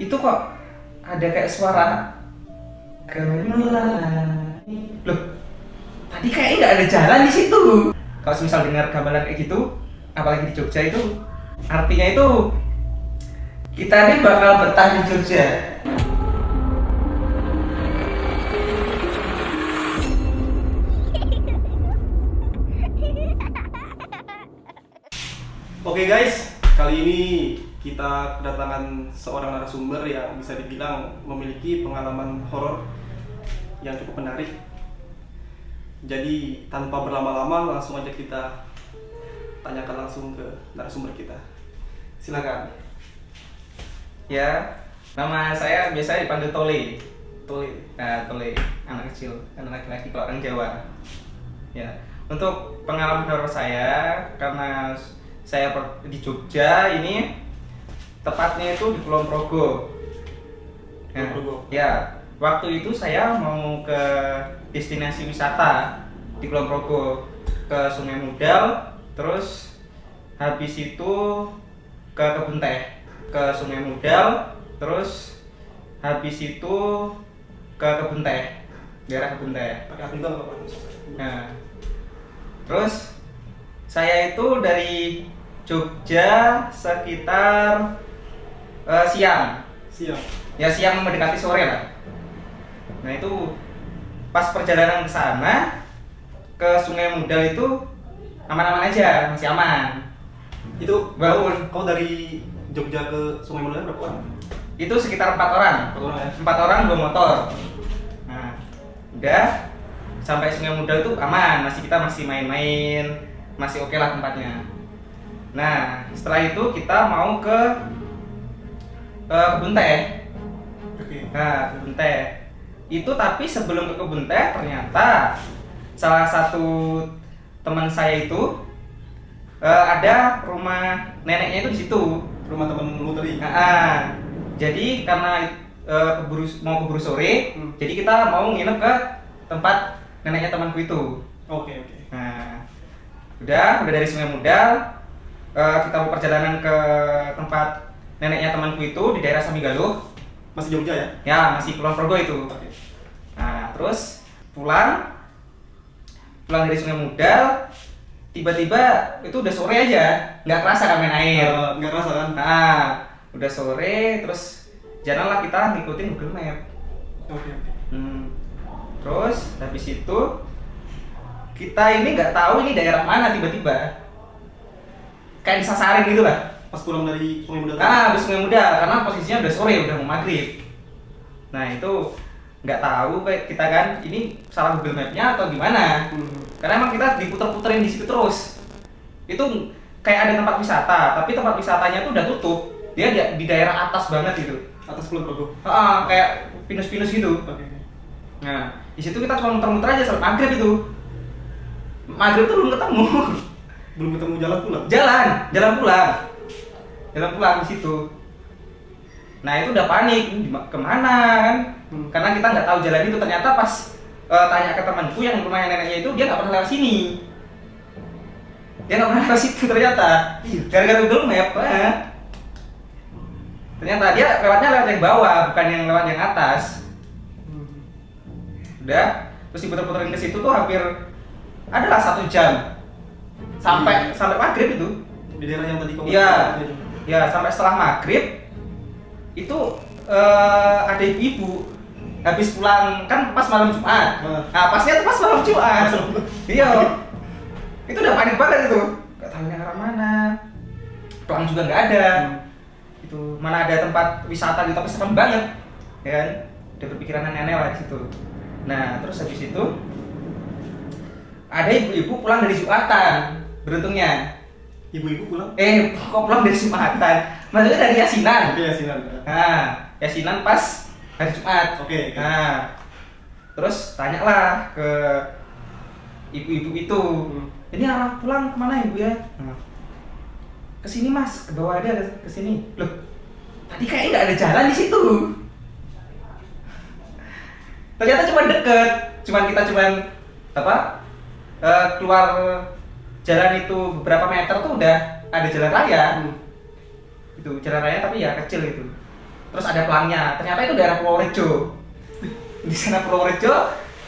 itu kok ada kayak suara gamelan. Loh, tadi kayaknya nggak ada jalan di situ. Kalau misal dengar gamelan kayak gitu, apalagi di Jogja itu, artinya itu kita ini bakal betah di Jogja. Oke guys, kali ini kita kedatangan seorang narasumber yang bisa dibilang memiliki pengalaman horor yang cukup menarik. Jadi tanpa berlama-lama langsung aja kita tanyakan langsung ke narasumber kita. Silakan. Ya, nama saya biasa dipanggil Tole. Tole. Nah, Tole, anak kecil, anak laki-laki kalau orang Jawa. Ya, untuk pengalaman horor saya, karena saya di Jogja ini, tepatnya itu di Kulon Progo. Nah, Kulon Progo. ya, waktu itu saya mau ke destinasi wisata di Kulon Progo, ke Sungai Mudal, terus habis itu ke Kebun Teh, ke Sungai Mudal, terus habis itu ke Kebun Teh, daerah Kebun Teh. Pakai akun apa Pak? Nah, terus saya itu dari Jogja sekitar siang. Siap. Ya siang mendekati sore lah. Nah itu pas perjalanan ke sana ke Sungai Mudal itu aman-aman aja, masih aman. Itu Bangun. kau dari Jogja ke Sungai Mulia berapa orang? Itu sekitar 4 orang. 4 orang ya? 4 orang 2 motor. Nah, udah sampai Sungai Mudal itu aman, kita masih main-main, masih oke lah tempatnya. Nah, setelah itu kita mau ke Kebun Teh. Oke. Nah, Kebun Teh. Itu tapi sebelum ke Kebun Teh ternyata salah satu teman saya itu ada rumah neneknya itu di situ. Rumah temenmu tadi? Nah, jadi karena mau keburu sore, jadi kita mau nginep ke tempat neneknya temanku itu. Oke. Nah, udah dari Sungai Mudal, kita mau perjalanan ke tempat neneknya temanku itu di daerah Samigaluh. Masih Jogja ya? Ya, masih Kulon Progo itu. Oke. Nah, terus pulang dari Sungai Mudal, tiba-tiba itu udah sore aja, nggak kerasa kan main air. Nggak kerasa kan? Nah, udah sore, terus jalanlah kita ngikutin Google Map. Oke. Terus habis itu kita ini nggak tahu ini daerah mana, tiba-tiba kayak disasarin gitu lah. Pas pulang dari Sungai Mulia Habis Sungai Mudal karena posisinya udah sore, udah mau maghrib. Nah itu nggak tahu kayak kita kan ini salah Google Map-nya atau gimana. Karena emang kita diputer-puterin di situ terus. Itu kayak ada tempat wisata, tapi tempat wisatanya tuh udah tutup. Dia di daerah atas banget gitu. atas Kulon Progo. Kayak pinus-pinus gitu. Oke. Nah, di situ kita cuma muter-muter aja sampai maghrib itu. Maghrib tuh belum ketemu. Belum ketemu jalan pulang. Jalan pulang di situ. Nah itu udah panik, kemana kan? Karena kita nggak tahu jalan itu. Ternyata pas tanya ke temanku yang rumahnya neneknya itu, dia nggak pernah lewat sini. Dia nggak pernah lewat situ ternyata. Gara-gara Google Map. Ternyata dia lewatnya lewat yang bawah, bukan yang lewat yang atas. Udah, terus diputer-puterin ke situ tuh hampir adalah 1 jam sampai maghrib itu. Di daerah yang tadi kau. Iya. Ya sampai setelah maghrib itu ada ibu-ibu habis pulang kan pas malam Jumat. Nah pasnya tuh pas malam Jumat. Iya. Itu udah panik banget itu. Gak tahu ini arah mana. Pelang juga nggak ada. Itu mana ada tempat wisata gitu tapi serem banget. Ya kan? Udah berpikiran aneh-aneh lah di situ. Nah terus habis itu ada ibu-ibu pulang dari Jumatan. Beruntungnya. Ibu-ibu pulang? Kok pulang dari Jumatan? Maksudnya dari Yasinan. Oke, Yasinan. Nah, Yasinan pas hari Jumat. Oke. Nah, terus tanyalah ke ibu-ibu itu. Ini arah pulang kemana ibu ya? Ke sini mas, ke bawah ada ke sini. Loh, tadi kayaknya nggak ada jalan di situ. Ternyata cuma deket, kita keluar jalan itu beberapa meter tuh udah ada jalan raya. Itu jalan raya tapi ya kecil itu. terus ada pelangnya. Ternyata itu daerah Purworejo. Di sana Purworejo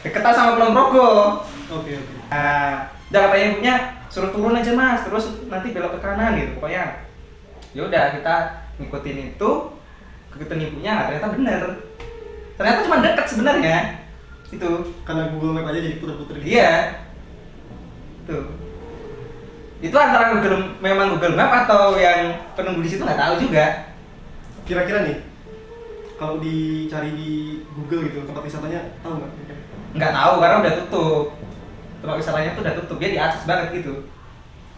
deketan sama Kulon Progo. Oke. Nah, udah katanya ibunya suruh turun aja mas, terus nanti belok ke kanan gitu pokoknya. Ya udah kita ngikutin itu, ngikutin ibunya, ternyata bener. Ternyata cuma deket sebenarnya. Itu. Karena Google Map aja jadi puter-puter gitu. Iya. Tuh. Itu antara memang Google Map atau yang penunggu di situ nggak tahu juga. Kira-kira nih, kalau dicari di Google gitu tempat wisatanya, tahu nggak? Nggak tahu karena udah tutup. Tempat wisatanya tuh udah tutup, dia di atas banget gitu.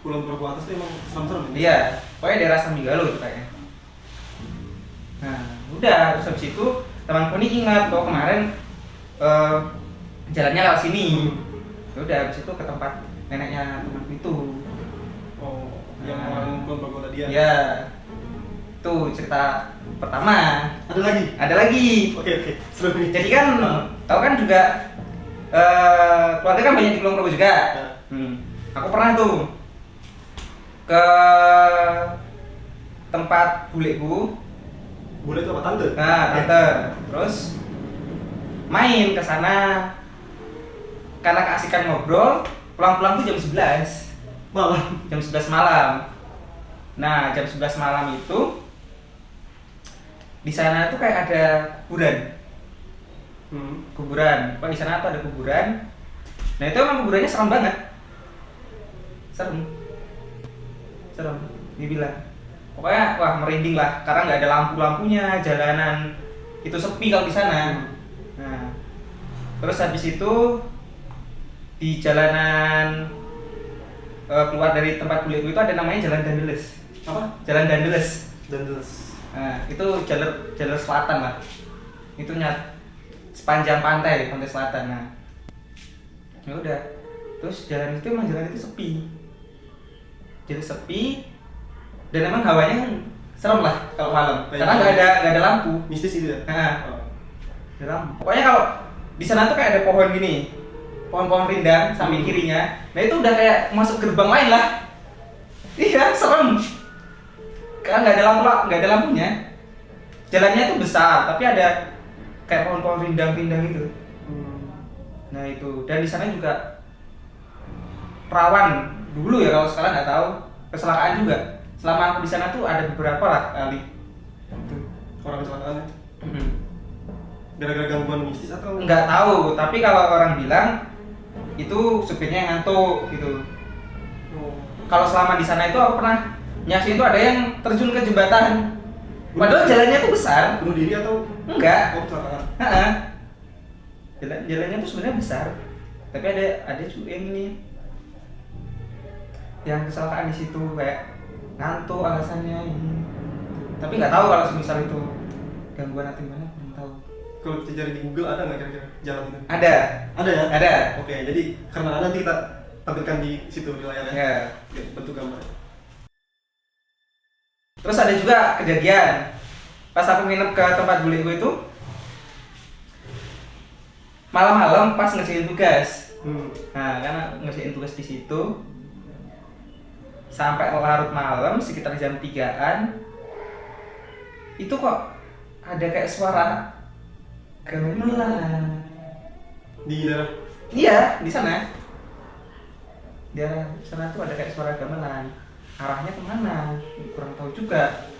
Kulon Progo atas tuh emang serem-serem. Iya, pokoknya daerah Sambigalu itu kayaknya. Nah, udah terus habis itu temanku nih ingat bahwa kemarin jalannya lewat sini. Ya udah habis itu ke tempat neneknya temanku itu. Oh, yang orang Kulon Progo tadi ya? Iya. Tuh cerita pertama. Ada lagi? Ada lagi. Oke, seru nih. Jadi kan, tahu kan juga keluarga kan banyak di Kulon Progo juga. Aku pernah tuh ke tempat buleku. Bule itu apa? Tante? Nah, tante. Terus main ke sana. Karena keasikan ngobrol, pulang-pulang tuh jam 11 Malam. jam 11 malam. Nah, jam 11 malam itu di sana tuh kayak ada kuburan. Kuburan. Di sana tuh ada kuburan. Nah, itu emang kuburannya serem banget. Serem. Dibilang. Pokoknya wah merinding lah karena nggak ada lampu-lampunya, jalanan itu sepi kalau di sana. Nah, terus habis itu di jalanan keluar dari tempat buleku itu ada namanya Jalan Dandeles. Apa? Jalan Dandeles. Dandeles. Nah, itu jalur selatan lah. Itu sepanjang pantai selatan. Nah, ya udah. Terus jalan itu sepi. Jadi sepi dan emang hawanya serem lah kalau malam. Karena nggak ada lampu. Mistis itu ya? Nah, ada lampu. Pokoknya kalau di sana tuh kayak ada pohon gini. Pohon-pohon rindang samping kirinya. Nah, itu udah kayak masuk gerbang lain lah. Iya, serem. Karena nggak ada lampunya. Jalannya tuh besar, tapi ada kayak pohon-pohon rindang-rindang gitu. Nah itu, dan di sana juga rawan dulu ya, kalau sekarang nggak tahu, kecelakaan juga. Selama aku di sana tuh ada beberapa lah kali. Orang kecelakaan. Gara-gara gangguan mistis atau? Nggak tahu, tapi kalau orang bilang itu supirnya yang ngantuk gitu. Kalau selama di sana itu aku pernah nyaksiin itu ada yang terjun ke jembatan. Padahal jalannya tuh besar. Bunuh diri atau? Enggak. Oh, kecelakaan. Jalannya tuh sebenarnya besar. Tapi ada juga yang ini. Yang kecelakaan di situ kayak ngantuk alasannya ini. Tapi nggak tahu kalau misal itu gangguan atau gimana, belum tahu. Kalau cari di Google ada nggak kira-kira jalan itu? Ada. Ada ya? Ada. Oke, jadi karena ada nanti kita tampilkan di situ di layarnya. Ya. Bentuk gambar. Terus ada juga kejadian pas aku nginep ke tempat buleku itu malam-malam pas ngerjain tugas. Nah, karena ngerjain tugas di situ sampai larut malam sekitar jam 3-an itu kok ada kayak suara gamelan Di daerah? Iya, di sana. Di sana tuh ada kayak suara gamelan. Arahnya kemana? Kurang tahu juga.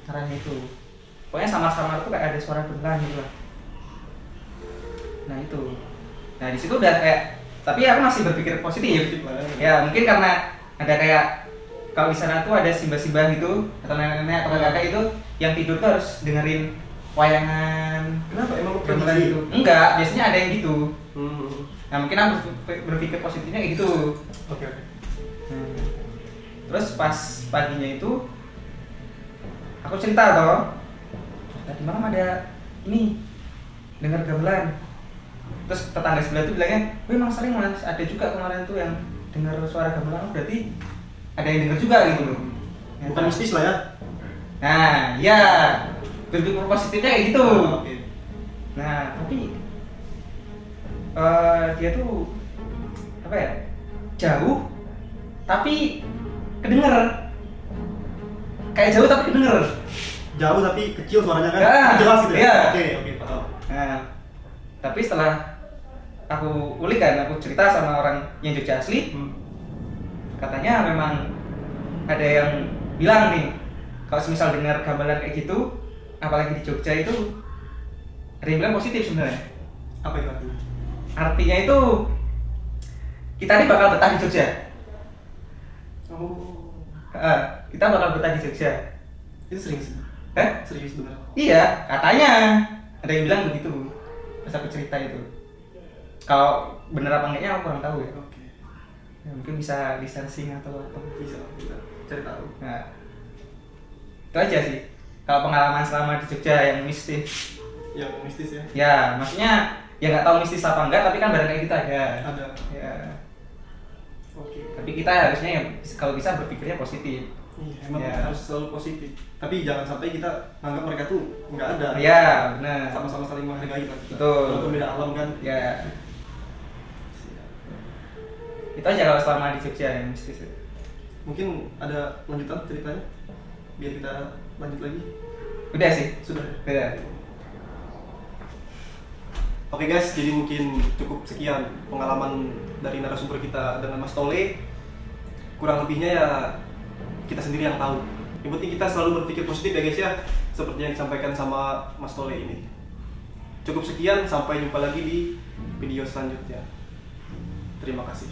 Arahnya itu. Pokoknya samar-samar tuh kayak ada suara gamelan gitu lah. Nah itu. Nah di situ udah kayak, tapi aku masih berpikir positif. Ya mungkin karena ada kayak kalau di sana tuh ada simbah-simbah gitu atau nenek-nenek atau kakak itu yang tidur tuh harus dengerin wayangan. Kenapa? Emang gamelan gitu? Enggak, biasanya ada yang gitu. Nah mungkin aku berpikir positifnya kayak gitu. Oke. Terus pas paginya itu aku cerita toh, tadi malam ada ini dengar gamelan. Terus tetangga sebelah tuh bilangnya, memang sering mas, ada juga kemarin tuh yang dengar suara gamelan. Berarti ada yang dengar juga gitu loh. Bukan mistis lah ya? Nah, ya berpikir positifnya kayak gitu. Oke. Nah, tapi dia tuh apa ya? Jauh, tapi kedenger. Kayak jauh tapi kedenger. jauh tapi kecil suaranya kan. Ya, Jelas gitu iya. ya. Oke, paham. Nah, tapi setelah aku ulik kan, aku cerita sama orang yang Jogja asli, katanya memang ada yang bilang nih, kalau misal dengar gamelan kayak gitu, apalagi di Jogja itu, ada yang bilang positif sebenarnya. Apa itu artinya? Artinya itu kita ini bakal betah di Jogja. Oh, Kita bakal betah di Jogja. itu serius. Serius bener. Iya, katanya ada yang bilang begitu pas aku cerita itu. Kalau bener apa enggaknya aku kurang tahu ya. Oke. Ya, mungkin bisa di searching atau apa. Bisa cari tahu. Nah, itu aja sih. Kalau pengalaman selama di Jogja yang mistis. Yang mistis ya. Ya, maksudnya ya nggak tahu mistis apa enggak, tapi kan barang kayak gitu ada. Ada. Ya. Oke. Tapi kita harusnya ya kalau bisa berpikirnya positif. Iya, emang Ya. harus selalu positif. Tapi jangan sampai kita anggap mereka tuh nggak ada. Ya, benar. Sama-sama saling menghargai lah. Betul. Walaupun beda alam kan. Ya. Itu aja kalau selama di Jogja yang mistis. Mungkin ada lanjutan ceritanya biar kita lanjut lagi. Udah sih. Sudah. Udah. Oke guys, jadi mungkin cukup sekian pengalaman dari narasumber kita dengan Mas Tole. Kurang lebihnya ya kita sendiri yang tahu. Yang penting kita selalu berpikir positif ya guys ya, seperti yang disampaikan sama Mas Tole ini. Cukup sekian, sampai jumpa lagi di video selanjutnya. Terima kasih.